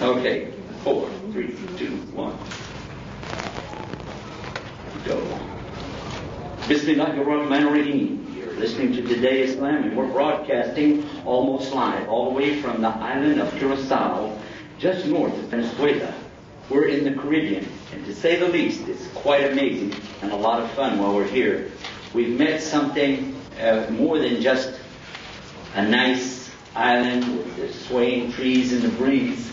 Okay, 4, 3, 2, 1. Go. Bismillahirrahmanirrahim. You're listening to Today Islam, and we're broadcasting almost live all the way from the island of Curacao, just north of Venezuela. We're in the Caribbean, and to say the least, it's quite amazing and a lot of fun while we're here. We've met something more than just a nice island with the swaying trees and the breeze.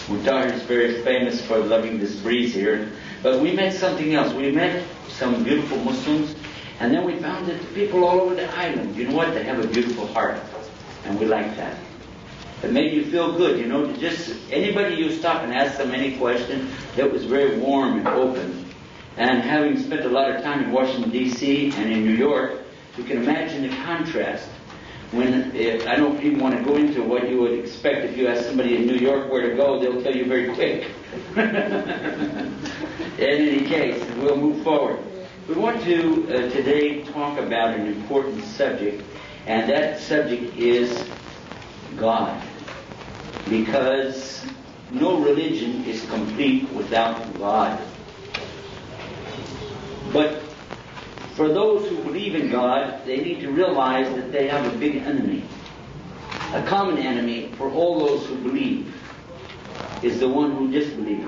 Qatar is very famous for loving this breeze here. But we met something else. We met some beautiful Muslims, and then we found that the people all over the island, you know what? They have a beautiful heart, and we like that. It made you feel good, you know, to just, anybody you stop and ask them any question, that was very warm and open. And having spent a lot of time in Washington, D.C. and in New York, you can imagine the contrast. When I don't even want to go into what you would expect if you ask somebody in New York where to go, they'll tell you very quick. In any case, we'll move forward. We want to today talk about an important subject, and that subject is God. Because no religion is complete without God. But for those who believe in God, they need to realize that they have a big enemy. A common enemy for all those who believe is the one who disbelieves.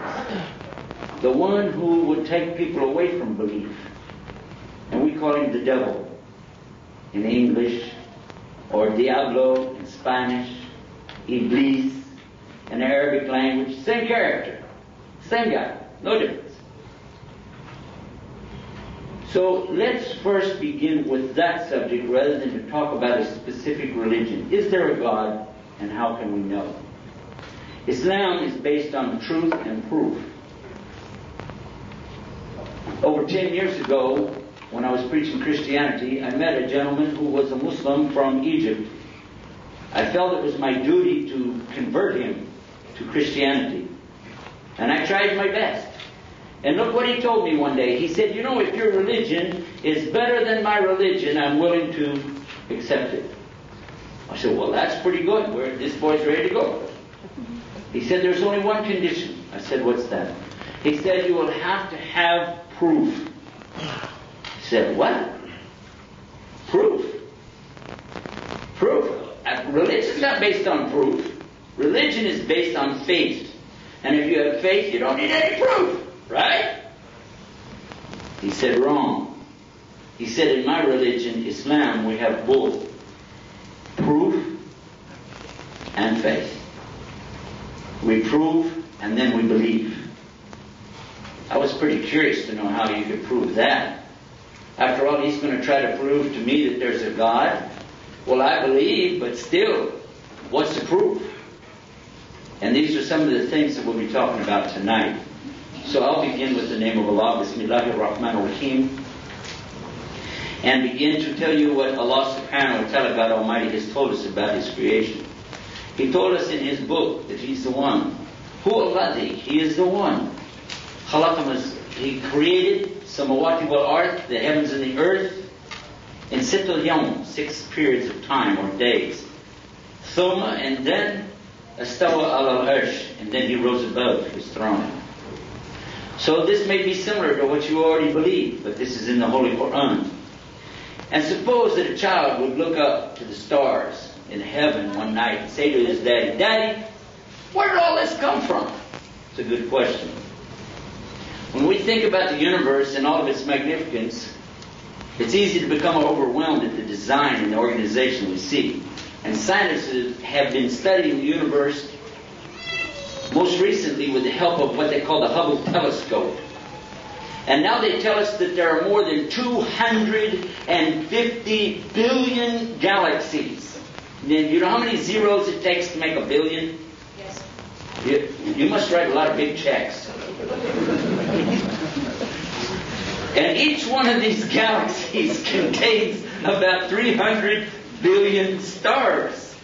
The one who would take people away from belief. And we call him the devil in English, or Diablo in Spanish, Iblis in the Arabic language. Same character, same guy, no difference. So let's first begin with that subject rather than to talk about a specific religion. Is there a God, and how can we know? Islam is based on truth and proof. Over 10 years ago, when I was preaching Christianity, I met a gentleman who was a Muslim from Egypt. I felt it was my duty to convert him to Christianity. And I tried my best. And look what he told me one day. He said, you know, if your religion is better than my religion, I'm willing to accept it. I said, well, that's pretty good. This boy's ready to go. He said, there's only one condition. I said, what's that? He said, you will have to have proof. I said, what? Proof? Proof? Religion's not based on proof. Religion is based on faith. And if you have faith, you don't need any proof. Right? He said, wrong. He said, in my religion, Islam, we have both proof and faith. We prove and then we believe. I was pretty curious to know how you could prove that. After all, he's going to try to prove to me that there's a God. Well, I believe, but still, what's the proof? And these are some of the things that we'll be talking about tonight. So I'll begin with the name of Allah, Bismillahirrahmanirrahim, and begin to tell you what Allah subhanahu wa ta'ala, God Almighty, has told us about His creation. He told us in His book that He's the one. Huwa alladhi, He is the one. He created samawati wal ard, the heavens and the earth, in sittul yawm, 6 periods of time or days. Thumma, and then astawa ala al-arsh, and then He rose above His throne. So this may be similar to what you already believe, but this is in the Holy Quran. And suppose that a child would look up to the stars in heaven one night and say to his daddy, Daddy, where did all this come from? It's a good question. When we think about the universe and all of its magnificence, it's easy to become overwhelmed at the design and the organization we see. And scientists have been studying the universe most recently with the help of what they call the Hubble telescope. And now they tell us that there are more than 250 billion galaxies. Then you know how many zeros it takes to make a billion? Yes. You must write a lot of big checks. And each one of these galaxies contains about 300 billion stars.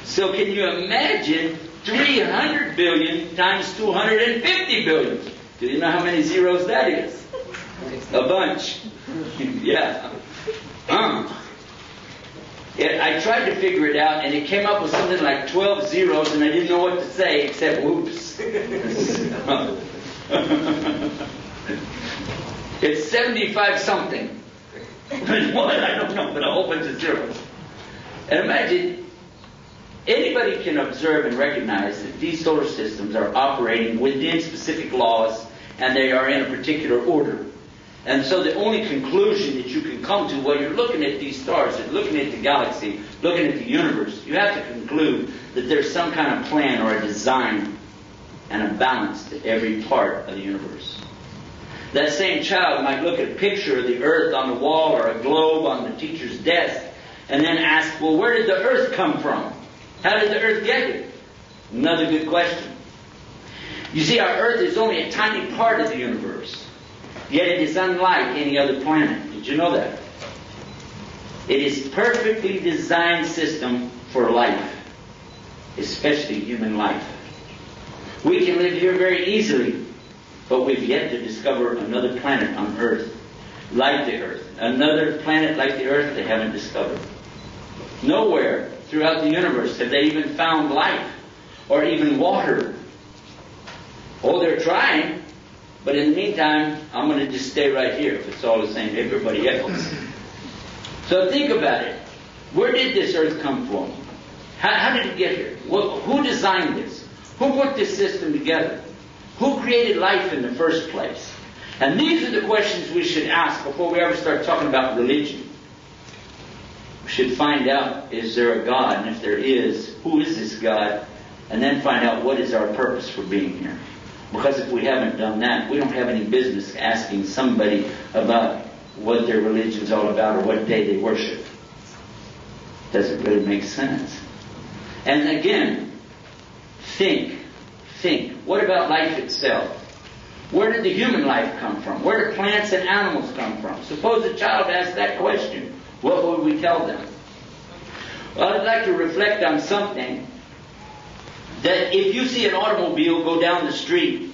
So can you imagine 300 billion times 250 billion? Do you know how many zeros that is? A bunch. Yeah. I tried to figure it out, and it came up with something like 12 zeros, and I didn't know what to say except whoops. It's 75 something. What? I don't know, but a whole bunch of zeros. And imagine, anybody can observe and recognize that these solar systems are operating within specific laws, and they are in a particular order. And so the only conclusion that you can come to while you're looking at these stars, and looking at the galaxy, looking at the universe, you have to conclude that there's some kind of plan or a design and a balance to every part of the universe. That same child might look at a picture of the earth on the wall or a globe on the teacher's desk and then ask, well, where did the earth come from? How did the earth get here? Another good question. You see, our earth is only a tiny part of the universe. Yet it is unlike any other planet. Did you know that? It is a perfectly designed system for life, especially human life. We can live here very easily, but we've yet to discover another planet on Earth like the Earth. Another planet like the Earth they haven't discovered. Nowhere throughout the universe have they even found life or even water. Oh, they're trying. But in the meantime, I'm going to just stay right here if it's all the same to everybody else. So think about it. Where did this earth come from? How did it get here? Who designed this? Who put this system together? Who created life in the first place? And these are the questions we should ask before we ever start talking about religion. We should find out, is there a God? And if there is, who is this God? And then find out what is our purpose for being here. Because if we haven't done that, we don't have any business asking somebody about what their religion's all about or what day they worship. Doesn't really make sense. And again, think. What about life itself? Where did the human life come from? Where did plants and animals come from? Suppose a child asked that question. What would we tell them? Well, I'd like to reflect on something. That if you see an automobile go down the street,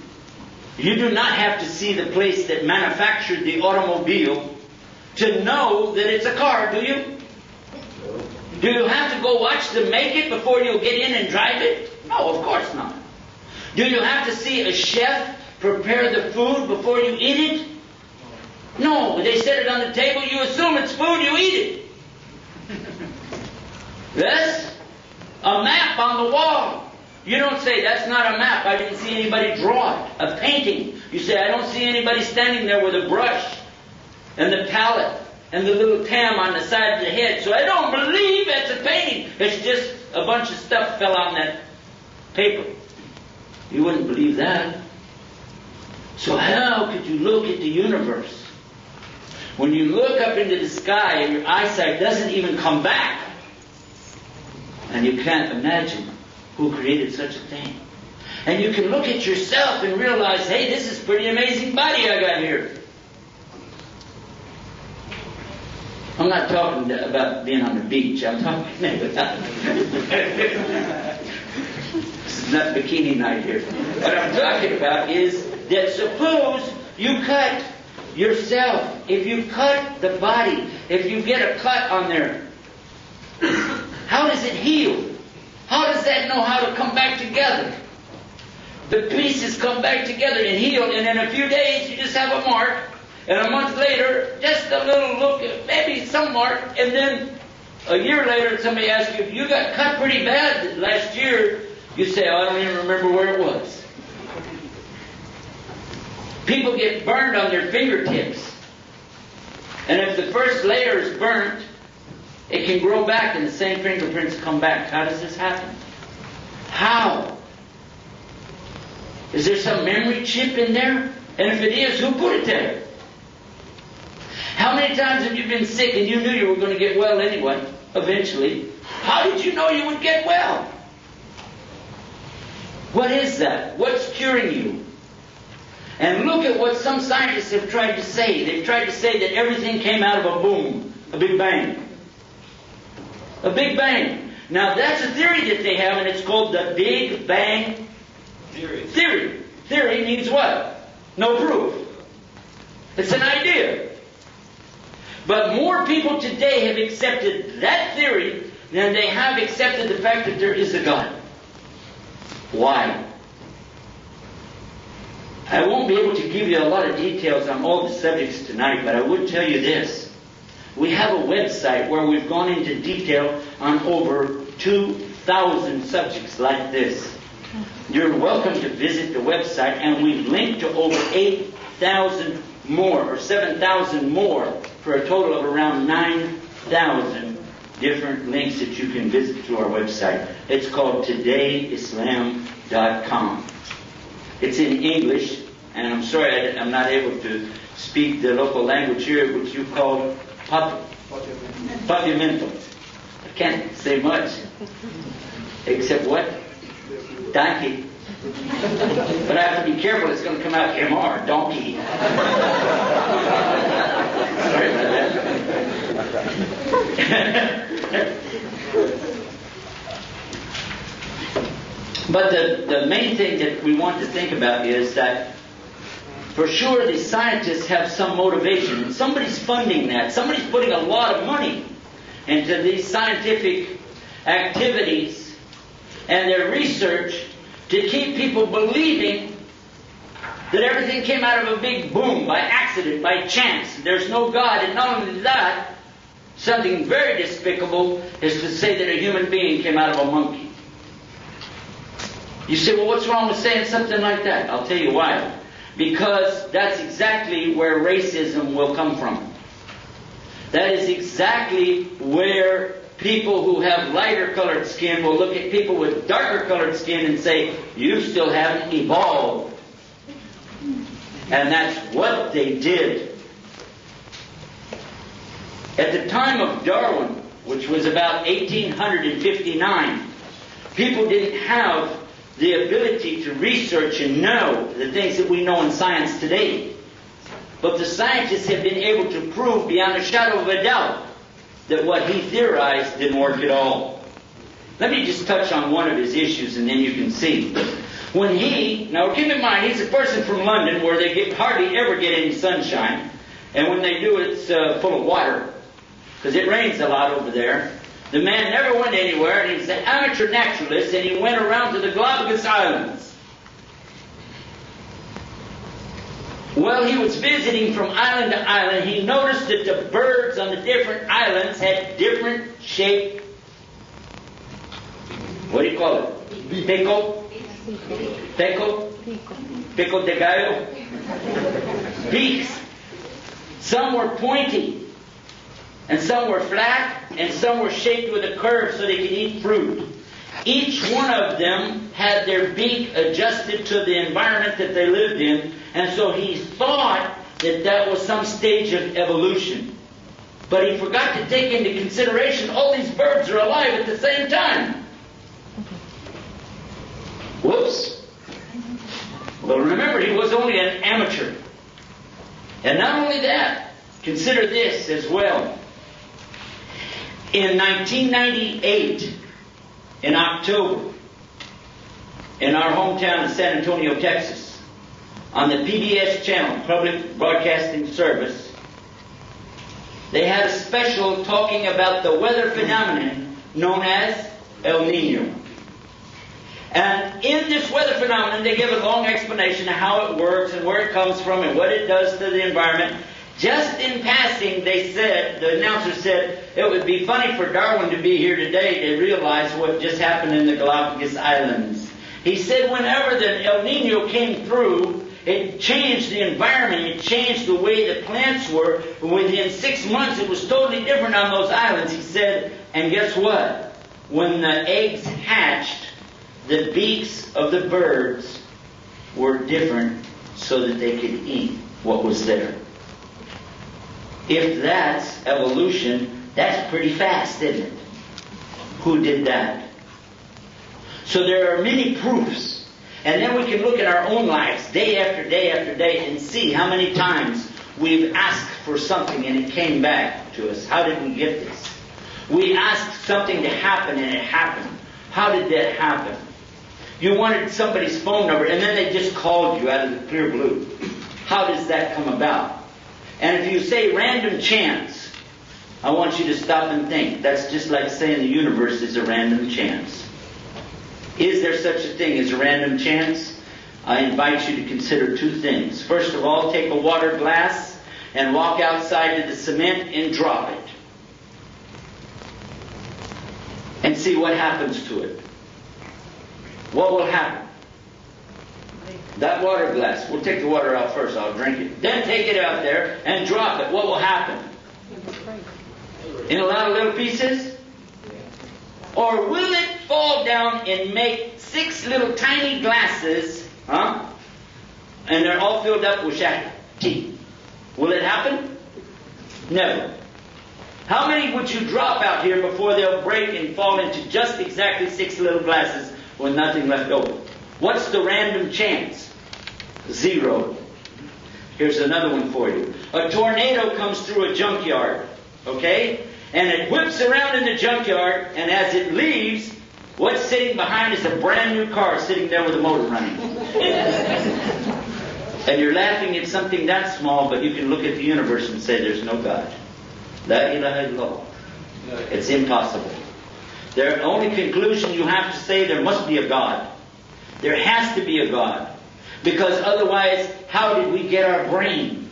you do not have to see the place that manufactured the automobile to know that it's a car, do you? Do you have to go watch them make it before you'll get in and drive it? No, of course not. Do you have to see a chef prepare the food before you eat it? No, they set it on the table, you assume it's food, you eat it. Yes? A map on the wall. You don't say, that's not a map, I didn't see anybody draw it. A painting. You say, I don't see anybody standing there with a brush and the palette and the little tam on the side of the head. So I don't believe that's a painting. It's just a bunch of stuff fell on that paper. You wouldn't believe that. So how could you look at the universe when you look up into the sky and your eyesight doesn't even come back? And you can't imagine who created such a thing. And you can look at yourself and realize, hey, this is a pretty amazing body I got here. I'm not talking about being on the beach. I'm talking about... This is not bikini night here. What I'm talking about is that suppose you cut yourself. If you cut the body, if you get a cut on there, how does it heal? How does that know how to come back together? The pieces come back together and heal, and in a few days you just have a mark, and a month later, just a little look, maybe some mark, and then a year later somebody asks you, if you got cut pretty bad last year, you say, oh, I don't even remember where it was. People get burned on their fingertips, and if the first layer is burnt, it can grow back and the same fingerprints come back. How does this happen? How? Is there some memory chip in there? And if it is, who put it there? How many times have you been sick and you knew you were going to get well anyway, eventually? How did you know you would get well? What is that? What's curing you? And look at what some scientists have tried to say. They've tried to say that everything came out of a boom, a big bang. A Big Bang. Now that's a theory that they have, and it's called the Big Bang Theory. Theory means what? No proof. It's an idea. But more people today have accepted that theory than they have accepted the fact that there is a God. Why? I won't be able to give you a lot of details on all the subjects tonight, but I would tell you this. We have a website where we've gone into detail on over 2,000 subjects like this. You're welcome to visit the website, and we've linked to over 8,000 more, or 7,000 more, for a total of around 9,000 different links that you can visit to our website. It's called todayislam.com. It's in English, and I'm sorry I'm not able to speak the local language here, which you call Papiamento. I can't say much, except what? Donkey. But I have to be careful, it's going to come out MR, donkey. Sorry about that. But the main thing that we want to think about is that for sure the scientists have some motivation. Somebody's funding that. Somebody's putting a lot of money into these scientific activities and their research to keep people believing that everything came out of a big boom, by accident, by chance. There's no God. And not only that, something very despicable is to say that a human being came out of a monkey. You say, well, what's wrong with saying something like that? I'll tell you why. Because that's exactly where racism will come from. That is exactly where people who have lighter colored skin will look at people with darker colored skin and say, you still haven't evolved. And that's what they did. At the time of Darwin, which was about 1859, people didn't have the ability to research and know the things that we know in science today. But the scientists have been able to prove beyond a shadow of a doubt that what he theorized didn't work at all. Let me just touch on one of his issues and then you can see. When now keep in mind, he's a person from London where they hardly ever get any sunshine. And when they do, it's full of water. Because it rains a lot over there. The man never went anywhere, and he was an amateur naturalist, and he went around to the Galapagos Islands. While he was visiting from island to island, he noticed that the birds on the different islands had different shaped, what do you call it? Pico? Pico de gallo? Beaks. Some were pointy. And some were flat, and some were shaped with a curve so they could eat fruit. Each one of them had their beak adjusted to the environment that they lived in, and so he thought that that was some stage of evolution. But he forgot to take into consideration all these birds are alive at the same time. Whoops. Well, remember, he was only an amateur. And not only that, consider this as well. In 1998, in October, in our hometown of San Antonio, Texas, on the PBS channel, Public Broadcasting Service, they had a special talking about the weather phenomenon known as El Nino. And in this weather phenomenon, they give a long explanation of how it works and where it comes from and what it does to the environment. Just in passing, they said, the announcer said, it would be funny for Darwin to be here today to realize what just happened in the Galapagos Islands. He said whenever the El Nino came through, it changed the environment, it changed the way the plants were. Within 6 months, it was totally different on those islands. He said, and guess what? When the eggs hatched, the beaks of the birds were different so that they could eat what was there. If that's evolution, that's pretty fast, isn't it? Who did that? So there are many proofs. And then we can look at our own lives day after day after day and see how many times we've asked for something and it came back to us. How did we get this? We asked something to happen and it happened. How did that happen? You wanted somebody's phone number and then they just called you out of the clear blue. How does that come about? And if you say random chance, I want you to stop and think. That's just like saying the universe is a random chance. Is there such a thing as a random chance? I invite you to consider two things. First of all, take a water glass and walk outside to the cement and drop it. And see what happens to it. What will happen? That water glass, we'll take the water out first, I'll drink it. Then take it out there and drop it. What will happen? In a lot of little pieces? Or will it fall down and make 6 little tiny glasses, and they're all filled up with tea? Will it happen? Never. How many would you drop out here before they'll break and fall into just exactly 6 little glasses with nothing left over? What's the random chance? 0. Here's another one for you. A tornado comes through a junkyard, okay? And it whips around in the junkyard, and as it leaves, what's sitting behind is a brand new car sitting there with a motor running. And you're laughing at something that small, but you can look at the universe and say there's no God. La ilaha illallah. It's impossible. The only conclusion you have to say, there must be a God. There has to be a God. Because otherwise, how did we get our brain?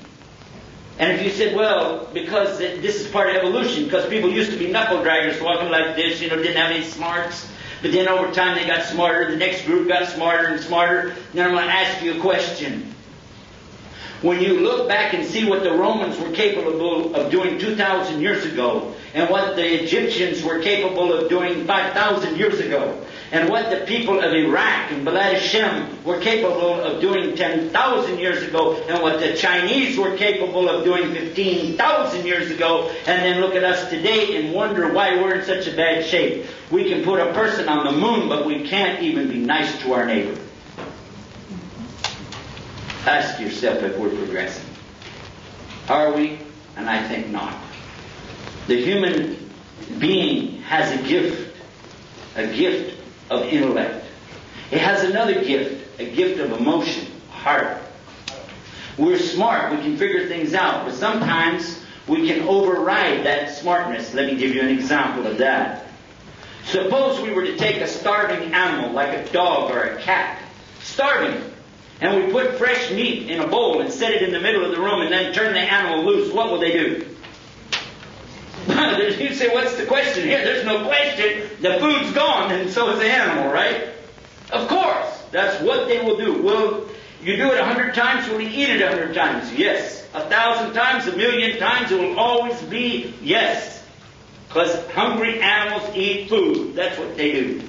And if you said, well, because this is part of evolution, because people used to be knuckle draggers walking like this, didn't have any smarts. But then over time they got smarter, the next group got smarter and smarter. Now I'm going to ask you a question. When you look back and see what the Romans were capable of doing 2,000 years ago, and what the Egyptians were capable of doing 5,000 years ago, and what the people of Iraq and Balad Hashem were capable of doing 10,000 years ago, and what the Chinese were capable of doing 15,000 years ago, and then look at us today and wonder why we're in such a bad shape. We can put a person on the moon, but we can't even be nice to our neighbor. Ask yourself if we're progressing. Are we? And I think not. The human being has a gift of intellect. It has another gift, a gift of emotion, heart. We're smart, we can figure things out, but sometimes we can override that smartness. Let me give you an example of that. Suppose we were to take a starving animal, like a dog or a cat, starving, and we put fresh meat in a bowl and set it in the middle of the room and then turn the animal loose. What will they do? You say, what's the question here? There's no question. The food's gone and so is the animal, right? Of course. That's what they will do. Will you do it 100 times? Will he eat it 100 times? Yes. 1,000 times, 1,000,000 times, it will always be yes. Because hungry animals eat food. That's what they do.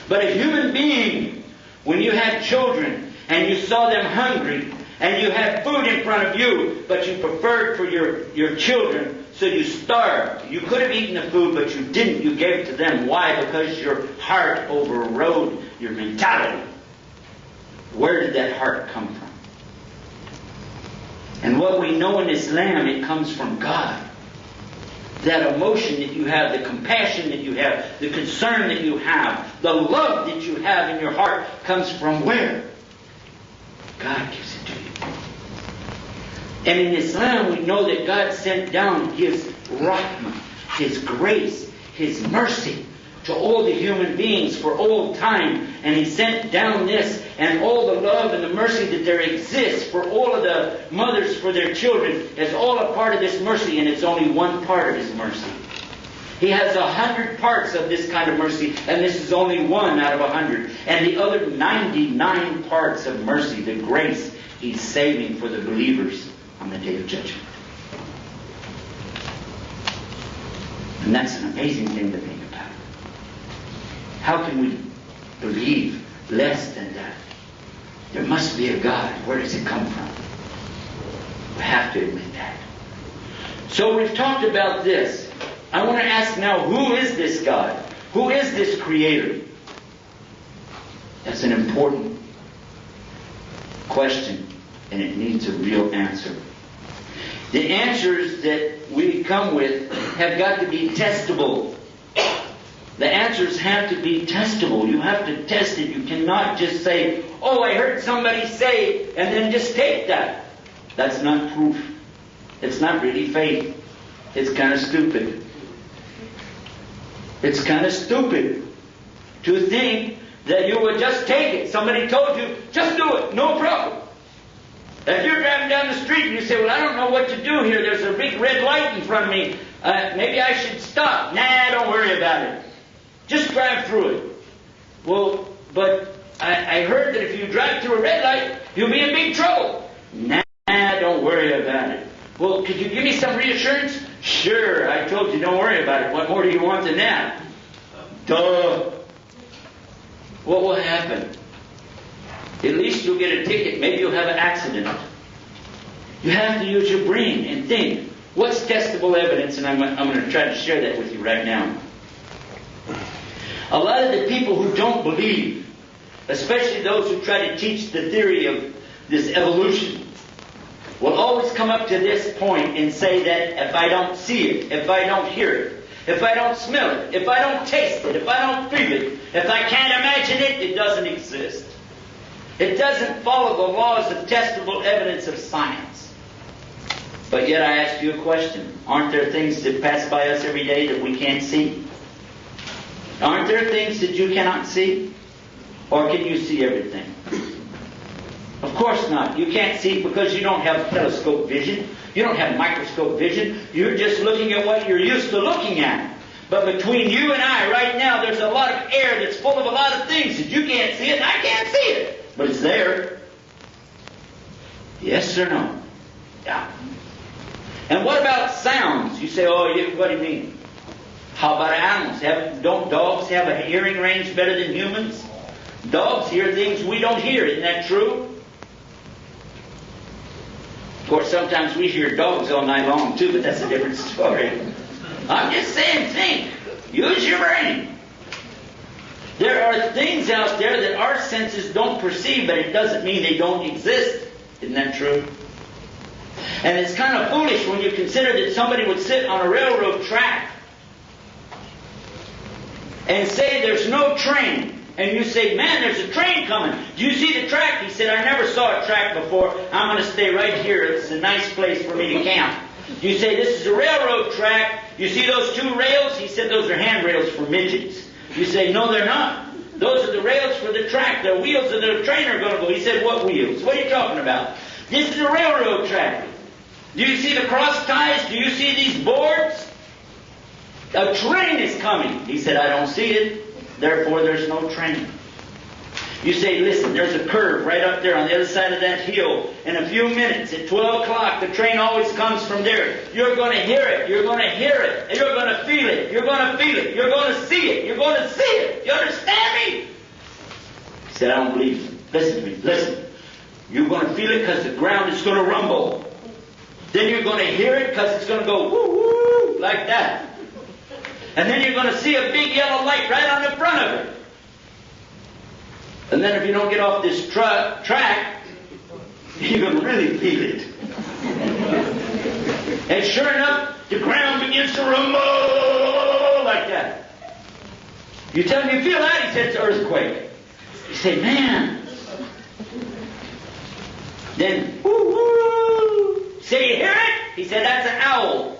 But a human being, when you have children and you saw them hungry and you had food in front of you, but you preferred for your children, so you starved. You could have eaten the food, but you didn't. You gave it to them. Why? Because your heart overrode your mentality. Where did that heart come from? And what we know in Islam, it comes from God. That emotion that you have, the compassion that you have, the concern that you have, the love that you have in your heart comes from where? God gives it to you. And in Islam, we know that God sent down His rahmah, His grace, His mercy to all the human beings for all time. And He sent down this and all the love and the mercy that there exists for all of the mothers for their children is all a part of this mercy, and it's only one part of His mercy. He has 100 parts of this kind of mercy, and this is only one out of 100. And the other 99 parts of mercy, the grace, He's saving for the believers on the Day of Judgment. And that's an amazing thing to think about. How can we believe less than that? There must be a God. Where does it come from? We have to admit that. So we've talked about this. I want to ask now, who is this God? Who is this Creator? That's an important question, and it needs a real answer. The answers that we come with have got to be testable. The answers have to be testable. You have to test it. You cannot just say, oh, I heard somebody say, and then just take that. That's not proof. It's not really faith. It's kind of stupid. It's kind of stupid to think that you would just take it. Somebody told you, just do it, no problem. If you're driving down the street and you say, well, I don't know what to do here. There's a big red light in front of me. Maybe I should stop. Nah, don't worry about it. Just drive through it. Well, but I heard that if you drive through a red light, you'll be in big trouble. Nah, don't worry about it. Well, could you give me some reassurance? Sure, I told you, don't worry about it. What more do you want than that? Duh. What will happen? At least you'll get a ticket. Maybe you'll have an accident. You have to use your brain and think, what's testable evidence? And I'm going to try to share that with you right now. A lot of the people who don't believe, especially those who try to teach the theory of this evolution, will always come up to this point and say that if I don't see it, if I don't hear it, if I don't smell it, if I don't taste it, if I don't feel it, if I can't imagine it, it doesn't exist. It doesn't follow the laws of testable evidence of science. But yet I ask you a question. Aren't there things that pass by us every day that we can't see? Aren't there things that you cannot see? Or can you see everything? Of course not. You can't see because you don't have telescope vision. You don't have microscope vision. You're just looking at what you're used to looking at. But between you and I right now, there's a lot of air that's full of a lot of things that you can't see it and I can't see it. But it's there. Yes or no? Yeah. And what about sounds? You say, oh, what do you mean? How about animals? Don't dogs have a hearing range better than humans? Dogs hear things we don't hear. Isn't that true? Of course, sometimes we hear dogs all night long too, but that's a different story. I'm just saying, think. Use your brain. There are things out there that our senses don't perceive, but it doesn't mean they don't exist. Isn't that true? And it's kind of foolish when you consider that somebody would sit on a railroad track and say there's no train. And you say, man, there's a train coming. Do you see the track? He said, I never saw a track before. I'm going to stay right here. It's a nice place for me to camp. You say, this is a railroad track. You see those two rails? He said, those are handrails for midgets. You say, no, they're not. Those are the rails for the track. The wheels of the train are going to go. He said, what wheels? What are you talking about? This is a railroad track. Do you see the cross ties? Do you see these boards? A train is coming. He said, I don't see it. Therefore, there's no train. You say, listen, there's a curve right up there on the other side of that hill. In a few minutes, at 12 o'clock, the train always comes from there. You're going to hear it. You're going to hear it. And you're going to feel it. You're going to feel it. You're going to see it. You're going to see it. You understand me? He said, I don't believe you. Listen to me. Listen. You're going to feel it because the ground is going to rumble. Then you're going to hear it because it's going to go woo-woo like that. And then you're going to see a big yellow light right on the front of it. And then if you don't get off this track, you're going to really feel it. And sure enough, the ground begins to rumble like that. You tell him you feel that? He said it's an earthquake. You say, man. Then, woo-woo. Say, you hear it? He said, that's an owl.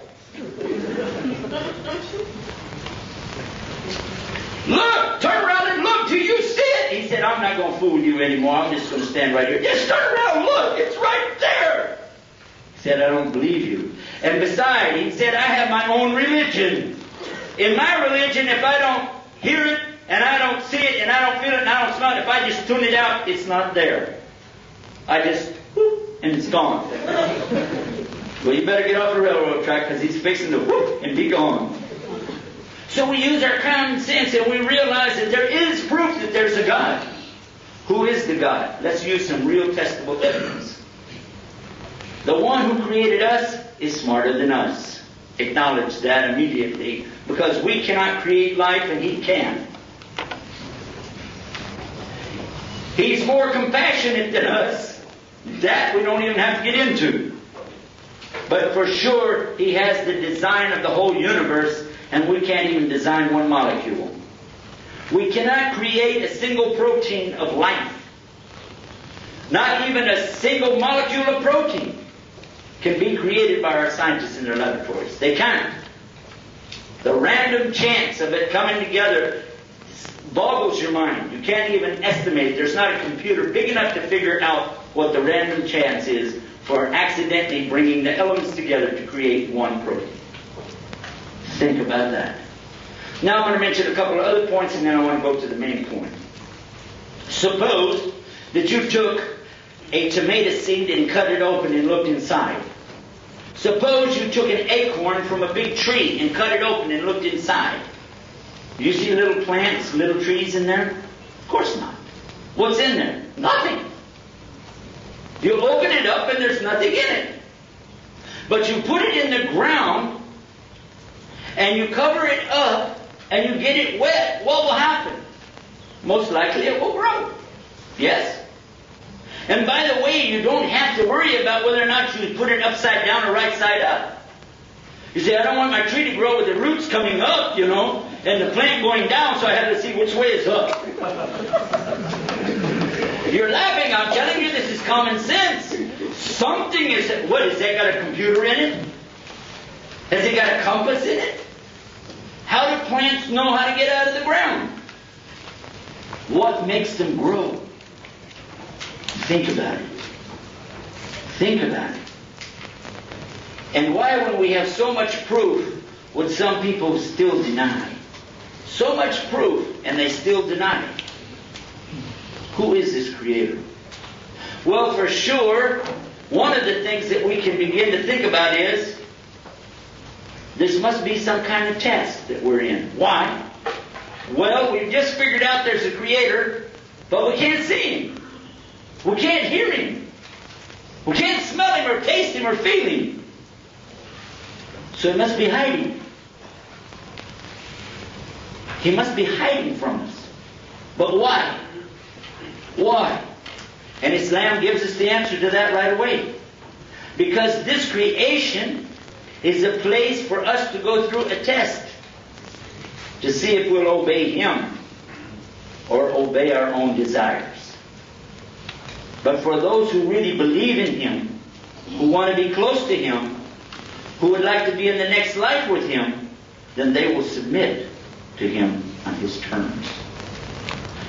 Look, turn around and look. Do you see it? He said, I'm not going to fool you anymore. I'm just going to stand right here. Just turn around and look. It's right there. He said, I don't believe you. And besides, he said, I have my own religion. In my religion, if I don't hear it, and I don't see it, and I don't feel it, and I don't smell it, if I just tune it out, it's not there. I just, whoop, and it's gone. Well, you better get off the railroad track because he's fixing to whoop and be gone. So we use our common sense and we realize that there is proof that there's a God. Who is the God? Let's use some real testable evidence. The one who created us is smarter than us. Acknowledge that immediately, because we cannot create life and He can. He's more compassionate than us. That we don't even have to get into. But for sure, He has the design of the whole universe, and we can't even design one molecule. We cannot create a single protein of life. Not even a single molecule of protein can be created by our scientists in their laboratories. They can't. The random chance of it coming together boggles your mind. You can't even estimate. There's not a computer big enough to figure out what the random chance is for accidentally bringing the elements together to create one protein. Think about that. Now I'm going to mention a couple of other points, and then I want to go to the main point. Suppose that you took a tomato seed and cut it open and looked inside. Suppose you took an acorn from a big tree and cut it open and looked inside. Do you see little plants, little trees in there? Of course not. What's in there? Nothing. You open it up and there's nothing in it. But you put it in the ground and you cover it up and you get it wet. What will happen? Most likely it will grow. Yes? And by the way, you don't have to worry about whether or not you put it upside down or right side up. You say, I don't want my tree to grow with the roots coming up, and the plant going down, so I have to see which way is up. You're laughing. I'm telling you, this is common sense. Something is... What, has that got a computer in it? Has it got a compass in it? How do plants know how to get out of the ground? What makes them grow? Think about it. Think about it. And why, when we have so much proof, would some people still deny? So much proof, and they still deny it. Who is this Creator? Well, for sure, one of the things that we can begin to think about is this must be some kind of test that we're in. Why? Well, we've just figured out there's a Creator, but we can't see Him. We can't hear Him. We can't smell Him or taste Him or feel Him. So He must be hiding. He must be hiding from us. But why? Why? And Islam gives us the answer to that right away. Because this creation is a place for us to go through a test to see if we'll obey Him or obey our own desires. But for those who really believe in Him, who want to be close to Him, who would like to be in the next life with Him, then they will submit to Him on His terms.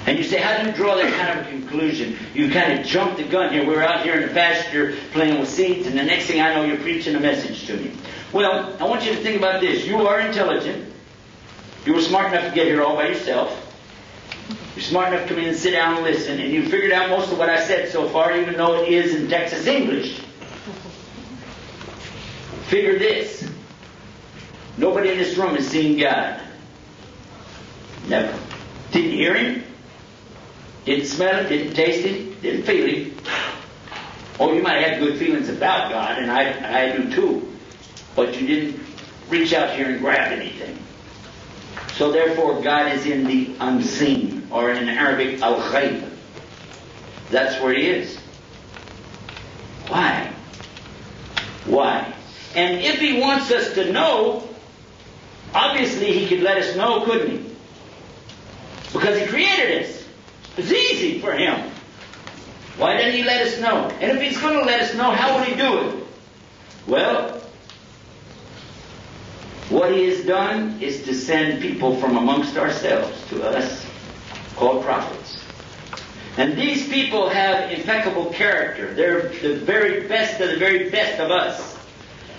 And you say, how do you draw that kind of a conclusion? You kind of jump the gun here. We're out here in the pasture playing with seeds, and the next thing I know, you're preaching a message to me. Well, I want you to think about this. You are intelligent. You were smart enough to get here all by yourself. You're smart enough to come in and sit down and listen, and you figured out most of what I said so far, even though it is in Texas English. Figure this. Nobody in this room has seen God. Never. Didn't hear Him. Didn't smell Him. Didn't taste Him. Didn't feel Him. Oh, you might have good feelings about God, and I do too. But you didn't reach out here and grab anything. So therefore, God is in the unseen, or in Arabic, al-ghayb. That's where He is. Why? Why? And if He wants us to know, obviously He could let us know, couldn't He? Because He created us. It's easy for Him. Why didn't He let us know? And if He's going to let us know, how will He do it? Well, what He has done is to send people from amongst ourselves to us, called prophets. And these people have impeccable character. They're the very best of the very best of us.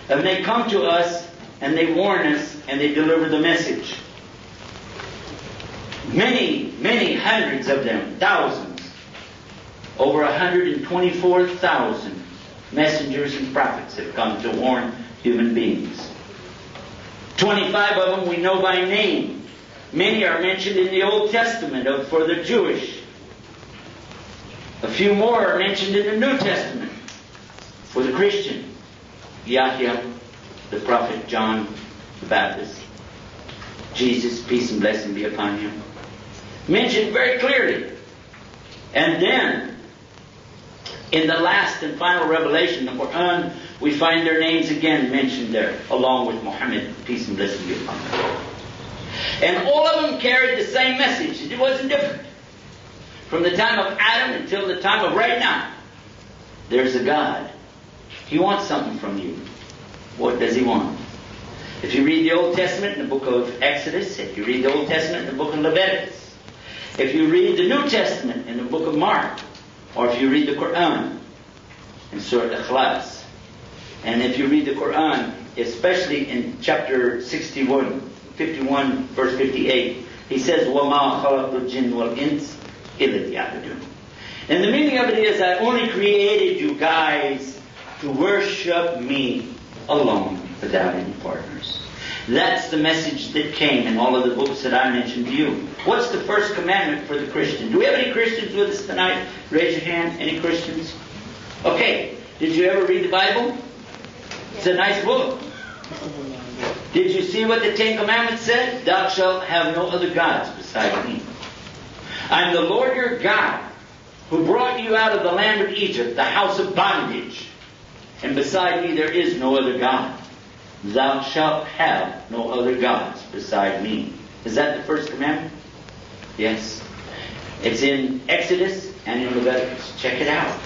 And they come to us, and they warn us, and they deliver the message. Many, many hundreds of them, thousands, over 124,000 messengers and prophets have come to warn human beings. 25 of them we know by name. Many are mentioned in the Old Testament for the Jewish. A few more are mentioned in the New Testament for the Christian. Yahya, the prophet, John the Baptist, Jesus, peace and blessing be upon Him. Mentioned very clearly. And then, in the last and final revelation, the Quran, we find their names again mentioned there, along with Muhammad, peace and blessing be upon him. And all of them carried the same message. It wasn't different. From the time of Adam until the time of right now, there's a God. He wants something from you. What does He want? If you read the Old Testament in the book of Exodus, if you read the Old Testament in the book of Leviticus, if you read the New Testament in the book of Mark, or if you read the Quran in Surah Ikhlas, and if you read the Quran, especially in chapter 51, verse 58, He says, وَمَا خَلَقْتُ الْجِنَّ وَالْإِنسَ إِلَّا لِيَعْبُدُونِ. And the meaning of it is, I only created you guys to worship me alone, without any partners. That's the message that came in all of the books that I mentioned to you. What's the first commandment for the Christian? Do we have any Christians with us tonight? Raise your hand. Any Christians? Okay. Did you ever read the Bible? It's a nice book. Did you see what the Ten Commandments said? Thou shalt have no other gods beside me. I'm the Lord your God, who brought you out of the land of Egypt, the house of bondage. And beside me there is no other God. Thou shalt have no other gods beside me. Is that the first commandment? Yes. It's in Exodus and in Leviticus. Check it out.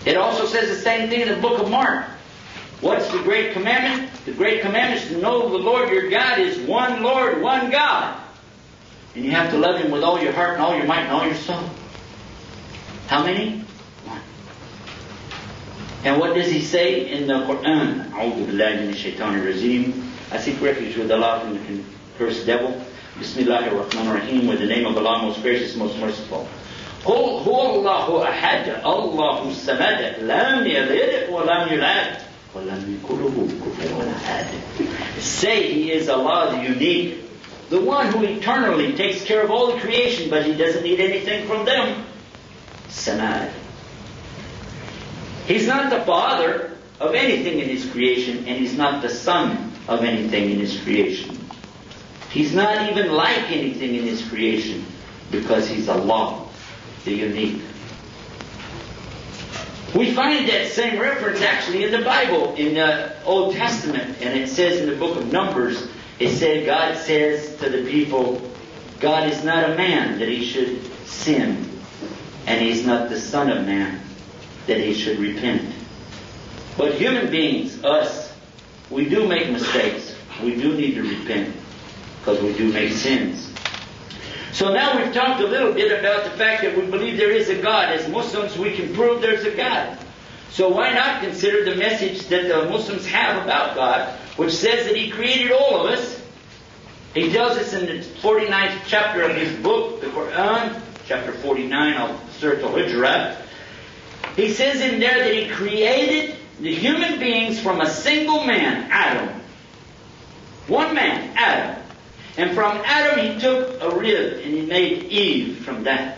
It also says the same thing in the book of Mark. What's the great commandment? The great commandment is to know the Lord your God is one Lord, one God. And you have to love Him with all your heart and all your might and all your soul. How many? One. And what does He say in the Quran? أعوذ بالله من الشيطان الرجيم. I seek refuge with Allah from the cursed devil. Bismillah ar-Rahman ar-Rahim. With the name of Allah, most gracious, most merciful. قُلْ هُوَ اللَّهُ أَحَدٌ اللَّهُ الصَّمَدُ لَمْ يَلِدْ وَلَمْ يُولَدْ وَلَمْ يَكُن لَّهُ كُفُوًا أَحَدٌ. Say He is Allah the unique, the one who eternally takes care of all the creation, but He doesn't need anything from them. Samad. He's not the father of anything in His creation, and He's not the son of anything in His creation. He's not even like anything in His creation, because He's Allah, the unique. We find that same reference actually in the Bible, in the Old Testament, and it says in the book of Numbers, it said, God says to the people, God is not a man that He should sin, and He's not the Son of Man that He should repent. But human beings, us, we do make mistakes. We do need to repent, because we do make sins. So now we've talked a little bit about the fact that we believe there is a God. As Muslims, we can prove there's a God. So why not consider the message that the Muslims have about God, which says that He created all of us. He tells us in the 49th chapter of His book, the Quran, chapter 49 of Surah Al-Hujurat, He says in there that He created the human beings from a single man, Adam. One man, Adam. And from Adam He took a rib and He made Eve from that.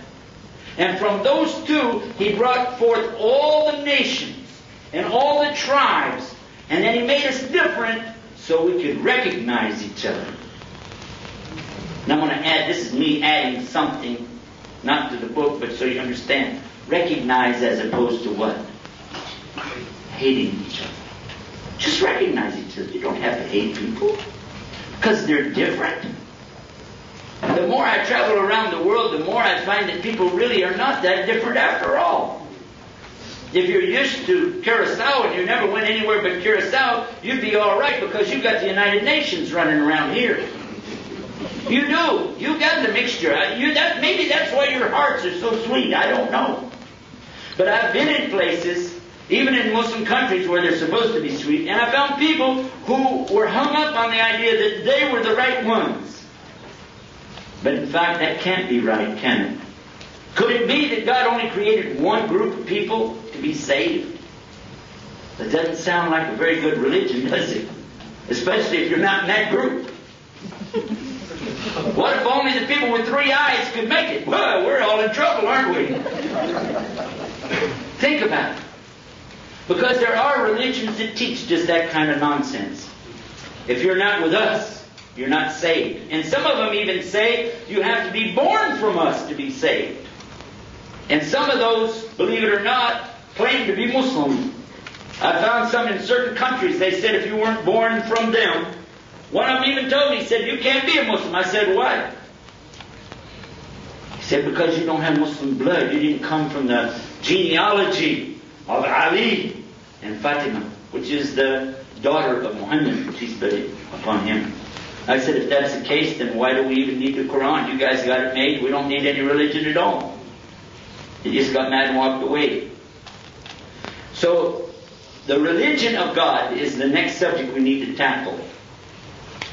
And from those two He brought forth all the nations and all the tribes. And then He made us different so we could recognize each other. Now I'm going to add, this is me adding something, not to the book, but so you understand. Recognize as opposed to what? Hating each other. Just recognize each other. You don't have to hate people, because they're different. The more I travel around the world, the more I find that people really are not that different after all. If you're used to Curacao and you never went anywhere but Curacao, you'd be all right because you've got the United Nations running around here. You do. You got the mixture. Maybe that's why your hearts are so sweet. I don't know. But I've been in places, even in Muslim countries where they're supposed to be sweet, and I found people who were hung up on the idea that they were the right ones. But in fact, that can't be right, can it? Could it be that God only created one group of people to be saved? That doesn't sound like a very good religion, does it? Especially if you're not in that group. What if only the people with 3 eyes could make it? Well, we're all in trouble, aren't we? Think about it. Because there are religions that teach just that kind of nonsense. If you're not with us, you're not saved. And some of them even say you have to be born from us to be saved. And some of those, believe it or not, claim to be Muslim. I found some in certain countries, they said if you weren't born from them, one of them even told me, he said, you can't be a Muslim. I said, why? He said, because you don't have Muslim blood. You didn't come from the genealogy of Ali and Fatima, which is the daughter of Muhammad, peace be upon him. I said, if that's the case, then why do we even need the Quran? You guys got it made. We don't need any religion at all. He just got mad and walked away. So, the religion of God is the next subject we need to tackle.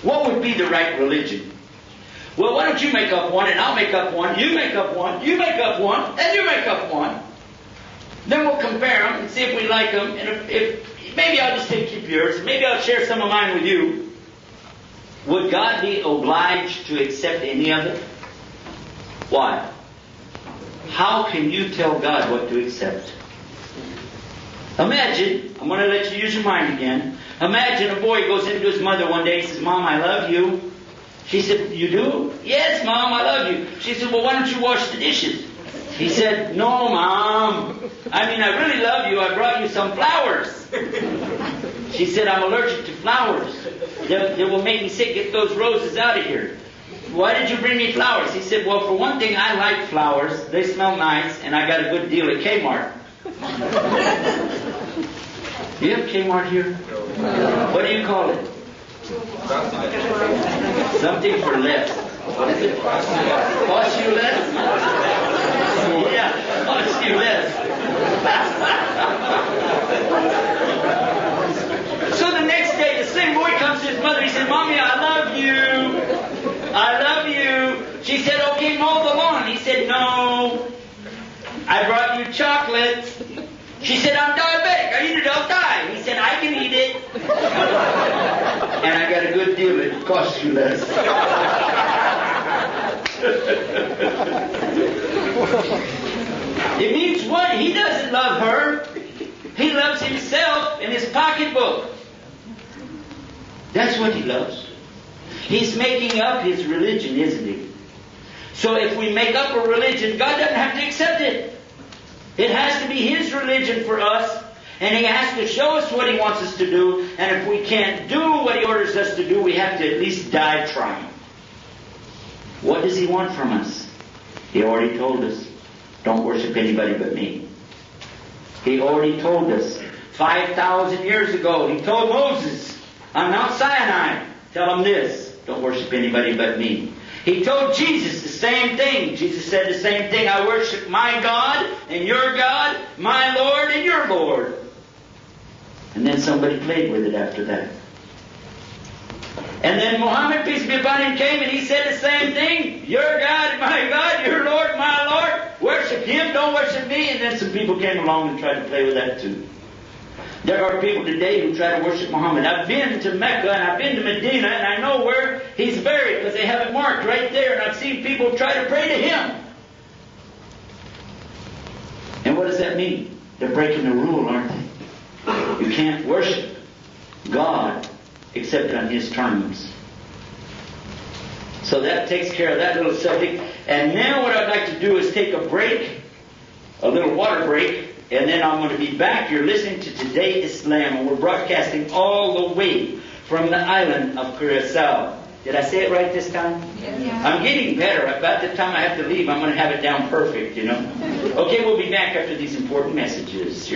What would be the right religion? Well, why don't you make up one, and I'll make up one, you make up one, you make up one, and you make up one. Then we'll compare them and see if we like them. And if maybe I'll just keep yours. Maybe I'll share some of mine with you. Would God be obliged to accept any of it? Why? How can you tell God what to accept? Imagine, I'm going to let you use your mind again. Imagine a boy goes into his mother one day and says, Mom, I love you. She said, you do? Yes, Mom, I love you. She said, well, why don't you wash the dishes? He said, no, Mom. I mean, I really love you. I brought you some flowers. She said, I'm allergic to flowers. They will make me sick. Get those roses out of here. Why did you bring me flowers? He said, well, for one thing, I like flowers. They smell nice, and I got a good deal at Kmart. Do you have Kmart here? What do you call it? Something for less. What is it? Cost you less? Yeah, cost you less. So the next day, the same boy comes to his mother. He said, Mommy, I love you. I love you. She said, okay, mow the lawn. He said, no. I brought you chocolates. She said, I'm diabetic. I eat it, I'll die. He said, I can eat it. And I got a good deal. It costs you less. It means what? He doesn't love her. He loves himself and his pocketbook. That's what he loves. He's making up his religion, isn't he? So if we make up a religion, God doesn't have to accept it. It has to be His religion for us, and He has to show us what He wants us to do, and if we can't do what He orders us to do, we have to at least die trying. What does He want from us? He already told us, don't worship anybody but me. He already told us, 5,000 years ago, He told Moses on Mount Sinai, tell him this, don't worship anybody but me. He told Jesus the same thing. Jesus said the same thing. I worship my God and your God, my Lord and your Lord. And then somebody played with it after that. And then Muhammad, peace be upon him, came and he said the same thing. Your God, my God, your Lord, my Lord. Worship Him, don't worship me. And then some people came along and tried to play with that too. There are people today who try to worship Muhammad. I've been to Mecca and I've been to Medina and I know where he's buried because they have it marked right there, and I've seen people try to pray to him. And what does that mean? They're breaking the rule, aren't they? You can't worship God except on His terms. So that takes care of that little subject. And now what I'd like to do is take a break, a little water break. And then I'm going to be back. You're listening to Today Islam, and we're broadcasting all the way from the island of Curacao. Did I say it right this time? Yeah. I'm getting better. About the time I have to leave, I'm going to have it down perfect, you know. Okay, we'll be back after these important messages.